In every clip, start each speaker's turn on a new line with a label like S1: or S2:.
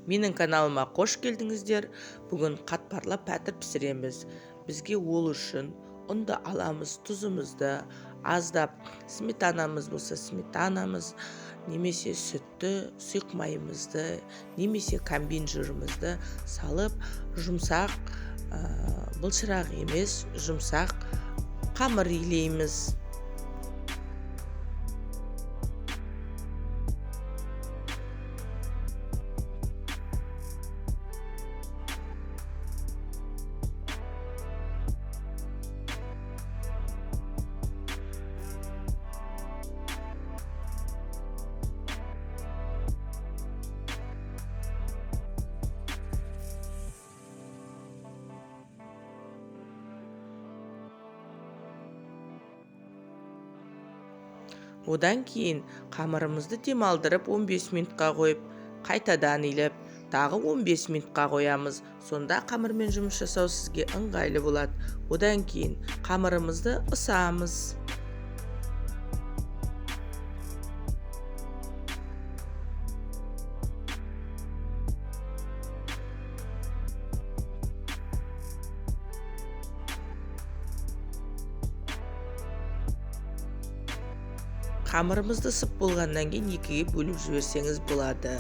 S1: Менің каналыма қош келдіңіздер. Бүгін қатпарлы пәтір пісіреміз. Бізге ол үшін ұнды аламыз, тұзымызды, аздап сметанамыз болса сметанамыз, немесе сүтті, сұйық майымызды, немесе комбин жырымызды салып, жұмсақ, былшырақ емес, жұмсақ қамыр илейміз. Одан кейін қамырымызды демалдырып 15 минутқа қойып, қайтадан илеп, тағы 15 минутқа қоямыз. Сонда қамырмен жұмыс жасау сізге ыңғайлы болады. Одан кейін қамырымызды ысамыз. Қамырымызды ысып болғаннан кейін екіге бөліп жіберсеңіз болады.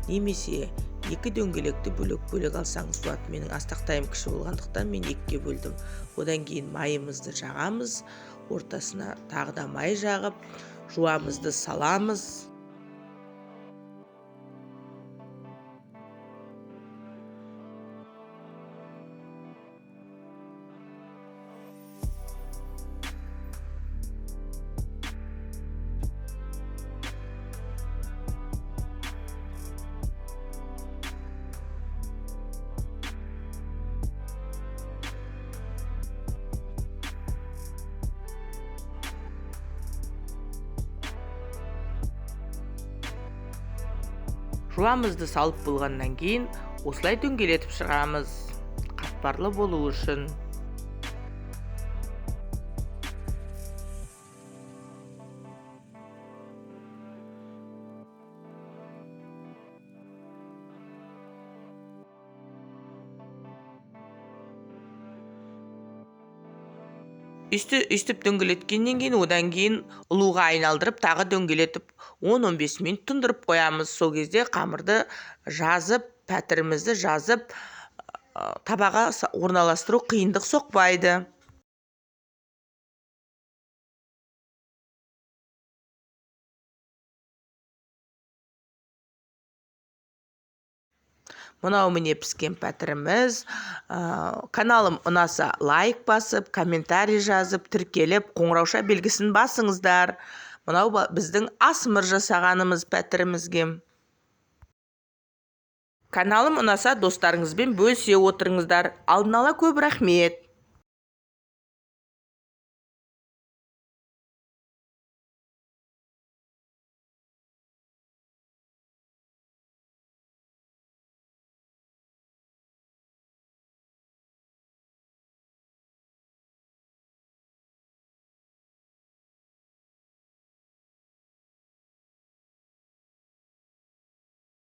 S1: Немесе екі дөңгелекті бөлек алсаңыз болады. Менің астақтайым кіші болғандықтан мен екіге бөлдім. Одан кейін майымызды жағамыз. Ортасына тағы да май жағып, жуамызды саламыз. Жуамызды салып болғаннан кейін осылай дөңгелетіп шығамыз. Қатпарлы болу үшін. Үстіп дөңгелеткеннен кейін одан кейін ұлуға айналдырып, тағы дөңгелетіп 10-15 минут тұндырып қоямыз. Сол кезде қамырды жазып, пәтірімізді жазып, табаға орналастыру қиындық соқпайды. Мынау міне піскен пәтіріміз. Каналым ұнаса лайк басып, комментарий жазып, тіркеліп, қоңырауша белгісін басыңыздар. Мынау біздің асмыр жасағанымыз пәтірімізге. Каналым ұнаса достарыңызбен бөлісе отырыңыздар. Алдын ала көп рахмет.